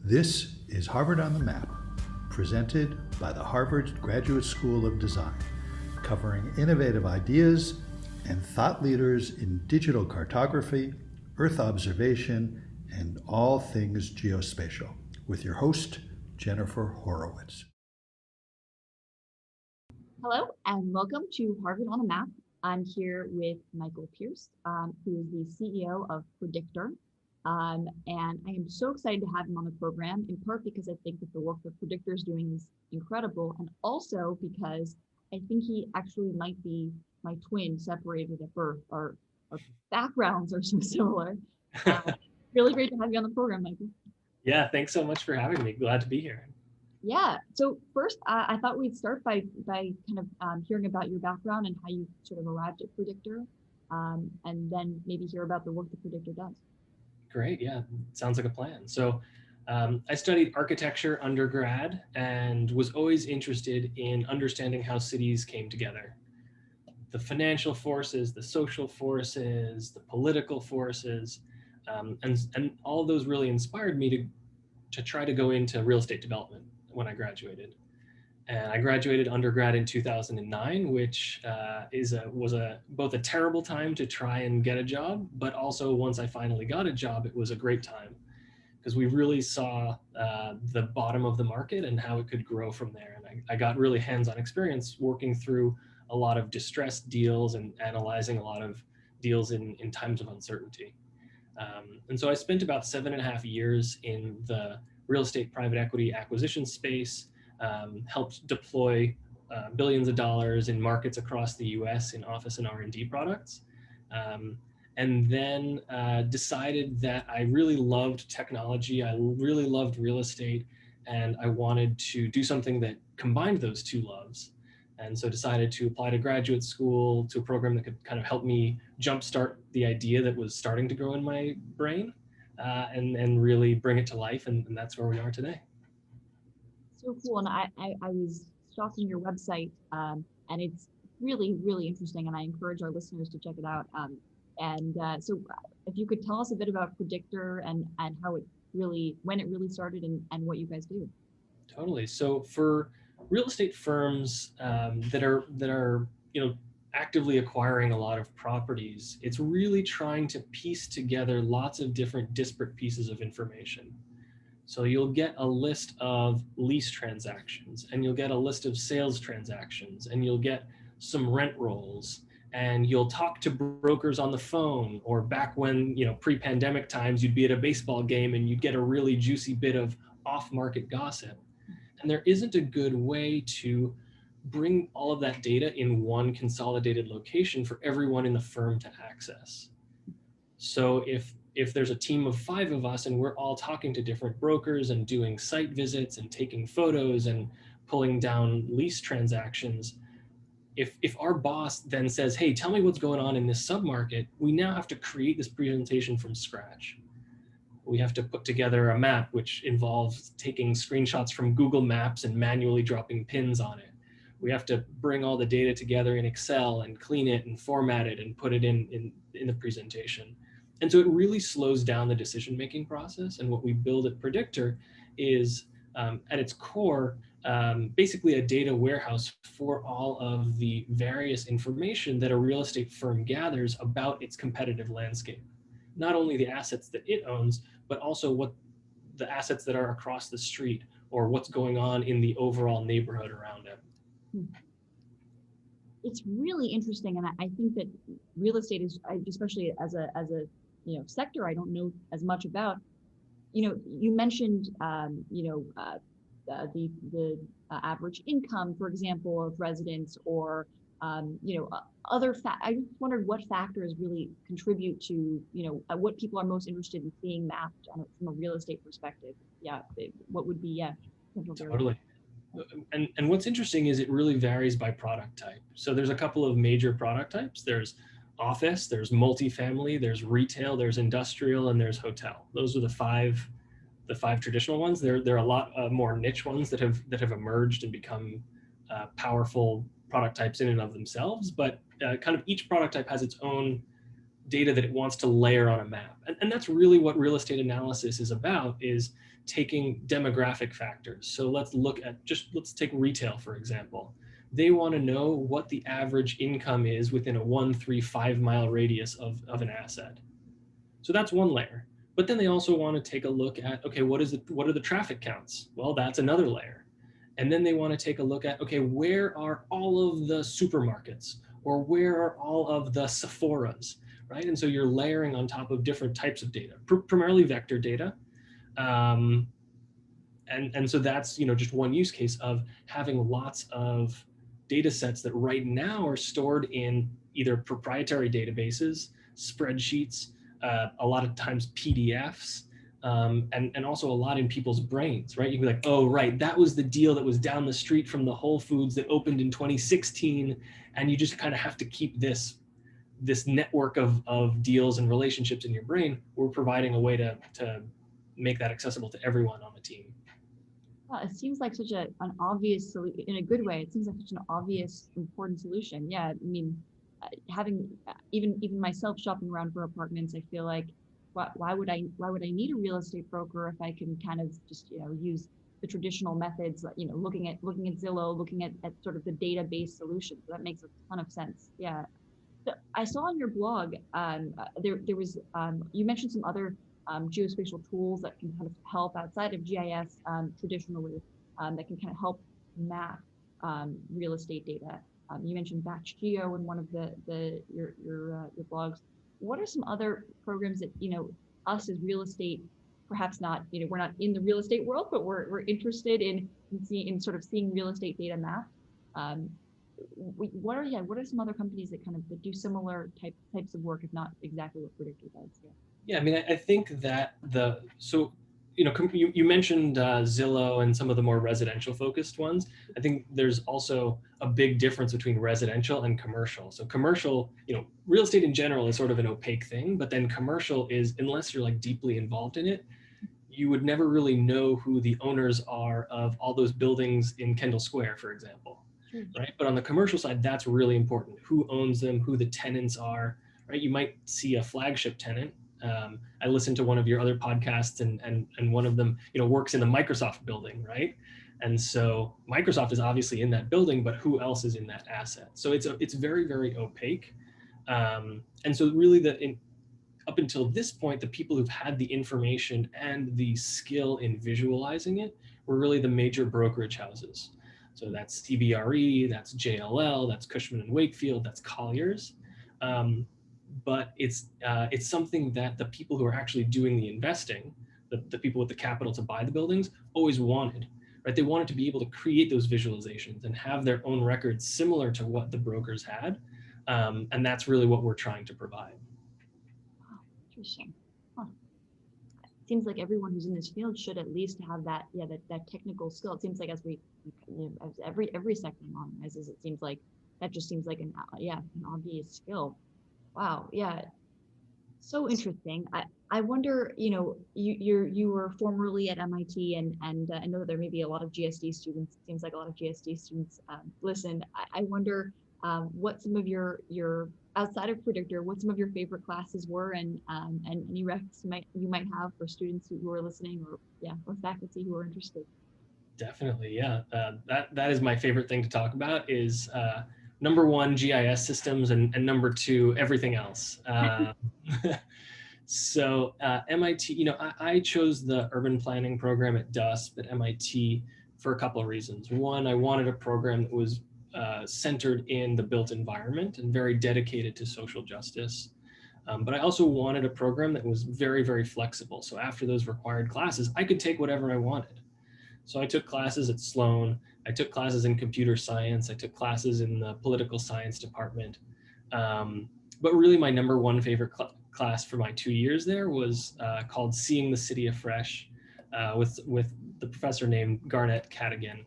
This is Harvard on the Map, presented by the Harvard Graduate School of Design, covering innovative ideas and thought leaders in digital cartography, Earth observation, and all things geospatial, with your host, Jennifer Horowitz. Hello and welcome to Harvard on the Map. I'm here with Michael Pearce, who is the CEO of Predictre. And I am so excited to have him on the program, in part because I think that the work that Predictre is doing is incredible, and also because I think he actually might be my twin separated at birth. Our backgrounds are so similar. Really great to have you on the program, Michael. Yeah, thanks so much for having me. Glad to be here. Yeah. So first, I thought we'd start by kind of hearing about your background and how you sort of arrived at Predictre, and then maybe hear about the work that Predictre does. Great. Yeah, sounds like a plan. So I studied architecture undergrad and was always interested in understanding how cities came together. The financial forces, the social forces, the political forces, and all of those really inspired me to try to go into real estate development when I graduated. And I graduated undergrad in 2009, which was both a terrible time to try and get a job, but also once I finally got a job, it was a great time because we really saw the bottom of the market and how it could grow from there. And I got really hands-on experience working through a lot of distressed deals and analyzing a lot of deals in times of uncertainty. And so I spent about 7.5 years in the real estate private equity acquisition space, helped deploy billions of dollars in markets across the US in office and R&D products. And then decided that I really loved technology, I really loved real estate, and I wanted to do something that combined those two loves. And so decided to apply to graduate school, to a program that could kind of help me jumpstart the idea that was starting to grow in my brain, and really bring it to life. And that's where we are today. So cool. And I was stalking your website, and it's really, really interesting. And I encourage our listeners to check it out. So if you could tell us a bit about Predictre and how it really, when it really started and what you guys do. Totally. So for real estate firms that are actively acquiring a lot of properties, it's really trying to piece together lots of different disparate pieces of information. So you'll get a list of lease transactions, and you'll get a list of sales transactions, and you'll get some rent rolls, and you'll talk to brokers on the phone, or back when, pre-pandemic times, you'd be at a baseball game and you'd get a really juicy bit of off-market gossip. And there isn't a good way to bring all of that data in one consolidated location for everyone in the firm to access. So if there's a team of 5 of us and we're all talking to different brokers and doing site visits and taking photos and pulling down lease transactions, if our boss then says, hey, tell me what's going on in this submarket, we now have to create this presentation from scratch. We have to put together a map, which involves taking screenshots from Google Maps and manually dropping pins on it. We have to bring all the data together in Excel and clean it and format it and put it in the presentation. And so it really slows down the decision-making process. And what we build at Predictre is, at its core, basically a data warehouse for all of the various information that a real estate firm gathers about its competitive landscape. Not only the assets that it owns, but also what the assets that are across the street or what's going on in the overall neighborhood around it. It's really interesting, and I think that real estate is, especially as a sector, I don't know as much about. You mentioned the average income, for example, of residents, or other I just wondered what factors really contribute to what people are most interested in seeing mapped from a real estate perspective. Yeah, what would be Totally. And what's interesting is it really varies by product type. So there's a couple of major product types. There's office, there's multifamily, there's retail, there's industrial, and there's hotel. Those are the five traditional ones. There are a lot more niche ones that have emerged and become powerful product types in and of themselves. But kind of each product type has its own data that it wants to layer on a map. And that's really what real estate analysis is about, is taking demographic factors. So let's take retail, for example. They want to know what the average income is within a 1, 3, 5 mile radius of an asset. So that's one layer. But then they also want to take a look at, okay, what are the traffic counts? Well, that's another layer. And then they want to take a look at, okay, where are all of the supermarkets, or where are all of the Sephoras, right? And so you're layering on top of different types of data, primarily vector data. And so that's, just one use case of having lots of data sets that right now are stored in either proprietary databases, spreadsheets, a lot of times PDFs, and also a lot in people's brains, right? You can be like, oh, right, that was the deal that was down the street from the Whole Foods that opened in 2016. And you just kind of have to keep this network of deals and relationships in your brain. We're providing a way to make that accessible to everyone on the team. Well, it seems like such an obvious solution, in a good way. It seems like such an obvious, important solution. Yeah, I mean, having even myself shopping around for apartments, I feel like, why would I need a real estate broker if I can kind of just use the traditional methods, looking at Zillow, looking at sort of the database solutions. That makes a ton of sense. Yeah. So I saw on your blog, there was you mentioned some other geospatial tools that can kind of help outside of GIS traditionally, that can kind of help map real estate data. You mentioned Batch Geo in one of your blogs. What are some other programs that us as real estate, perhaps not, we're not in the real estate world, but we're interested in sort of seeing real estate data mapped. What are some other companies that kind of do similar types of work, if not exactly what Predictre does? Yeah, I mean, I think that you mentioned Zillow and some of the more residential focused ones. I think there's also a big difference between residential and commercial. So commercial, real estate in general is sort of an opaque thing, but then commercial is, unless you're like deeply involved in it, you would never really know who the owners are of all those buildings in Kendall Square, for example. Right? But on the commercial side, that's really important. Who owns them, who the tenants are, right? You might see a flagship tenant. I listened to one of your other podcasts, and one of them, works in the Microsoft building, right? And so Microsoft is obviously in that building, but who else is in that asset? So it's very, very opaque. And so really up until this point, the people who've had the information and the skill in visualizing it were really the major brokerage houses. So that's CBRE, that's JLL, that's Cushman and Wakefield, that's Colliers. But it's something that the people who are actually doing the investing, the people with the capital to buy the buildings, always wanted, right? They wanted to be able to create those visualizations and have their own records similar to what the brokers had. And that's really what we're trying to provide. Oh, interesting. Huh. It seems like everyone who's in this field should at least have that technical skill. It seems like as every sector modernizes, it seems like that just seems like an obvious skill. Wow. Yeah. So interesting. I wonder, you were formerly at MIT, and I know that there may be a lot of GSD students. It seems like a lot of GSD students listen. I wonder what some of your outside of Predictre, what some of your favorite classes were, and any recs you might have for students who are listening, or faculty who are interested. Definitely, yeah. That is my favorite thing to talk about is number one, GIS systems, and number two, everything else. So MIT, I chose the urban planning program at DUSP at MIT for a couple of reasons. One, I wanted a program that was centered in the built environment and very dedicated to social justice. But I also wanted a program that was very, very flexible. So after those required classes, I could take whatever I wanted. So I took classes at Sloan. I took classes in computer science. I took classes in the political science department. But really my number one favorite class for my 2 years there was called Seeing the City Afresh with the professor named Garnett Cadigan.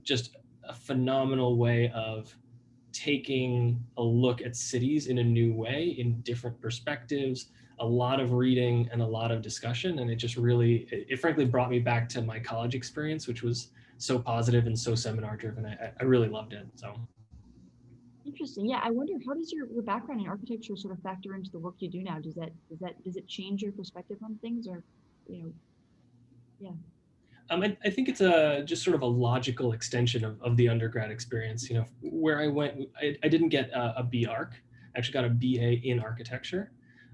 Just a phenomenal way of taking a look at cities in a new way, in different perspectives, a lot of reading and a lot of discussion. And it just really, it frankly brought me back to my college experience, which was so positive and so seminar driven. I really loved it. So interesting. Yeah, I wonder, how does your background in architecture sort of factor into the work you do now? Does it change your perspective on things, or I think it's just sort of a logical extension of the undergrad experience. You know, where I went, I didn't get a B Arc. I actually got a BA in architecture.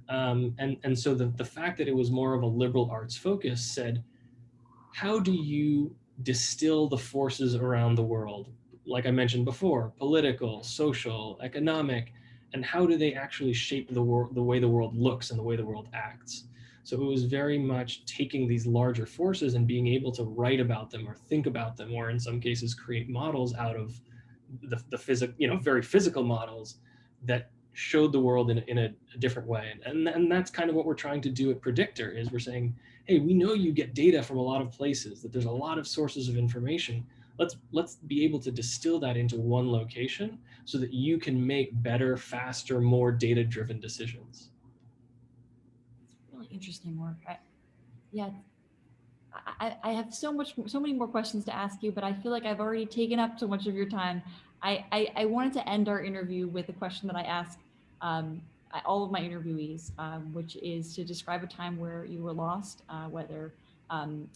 And so the fact that it was more of a liberal arts focus said, how do you distill the forces around the world? Like I mentioned before, political, social, economic, and how do they actually shape the way the world looks and the way the world acts? So it was very much taking these larger forces and being able to write about them or think about them, or in some cases create models out of the physical, very physical models that showed the world in a different way. And that's kind of what we're trying to do at Predictre is we're saying, hey, we know you get data from a lot of places, that there's a lot of sources of information. Let's be able to distill that into one location so that you can make better, faster, more data-driven decisions. Really interesting work. Yeah, I have so many more questions to ask you, but I feel like I've already taken up so much of your time. I wanted to end our interview with a question that I ask all of my interviewees, which is to describe a time where you were lost, whether in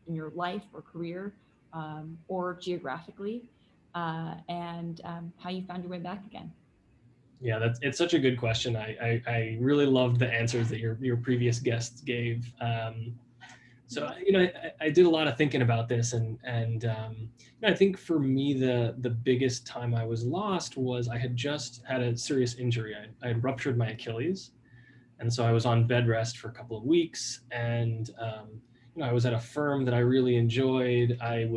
your life or career or geographically, and how you found your way back again. Yeah, it's such a good question. I really loved the answers that your previous guests gave. So I did a lot of thinking about this, and I think for me the biggest time I was lost was I had just had a serious injury. I had ruptured my Achilles, and so I was on bed rest for a couple of weeks, and I was at a firm that I really enjoyed. I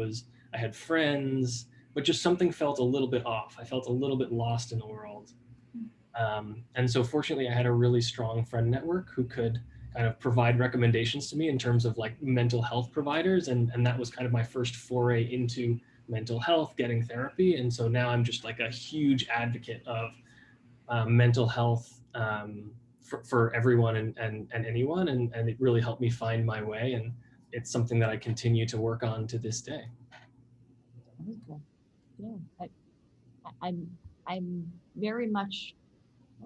had friends, but just something felt a little bit off. I felt a little bit lost in the world. And so fortunately I had a really strong friend network who could kind of provide recommendations to me in terms of like mental health providers. And that was kind of my first foray into mental health, getting therapy. And so now I'm just like a huge advocate of mental health for everyone and anyone. And it really helped me find my way. And it's something that I continue to work on to this day. Wonderful. Yeah, I'm very much,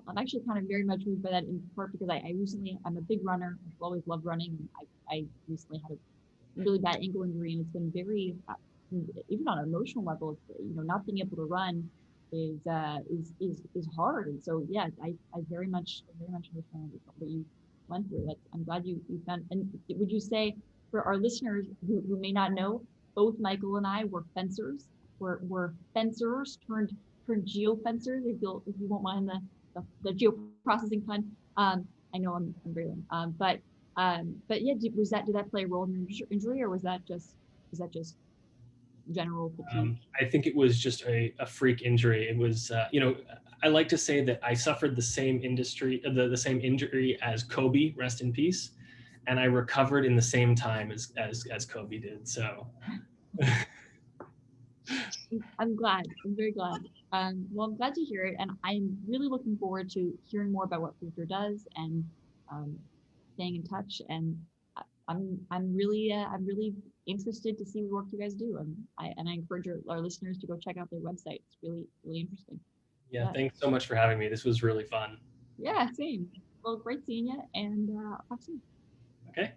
I'm actually kind of very much moved by that in part because I'm a big runner. I've always loved running. I recently had a really bad ankle injury, and it's been very, even on an emotional level, not being able to run is hard. And so, yeah, I very much understand what you went through. I'm glad you found. And would you say for our listeners who may not know, both Michael and I were fencers. We're fencers turned geofencers. If you won't mind the geoprocessing pun. I know I'm very lame. But yeah, did that play a role in your injury, or was that just general fatigue? I think it was just a freak injury. It was, I like to say that I suffered the same the same injury as Kobe, rest in peace, and I recovered in the same time as Kobe did. So. I'm glad. I'm very glad. Well, I'm glad to hear it, and I'm really looking forward to hearing more about what Predictre does and staying in touch. And I'm really interested to see the work you guys do. And I encourage our listeners to go check out their website. It's really interesting. Yeah, thanks so much for having me. This was really fun. Yeah, same. Well, great seeing you, and talk soon. Okay.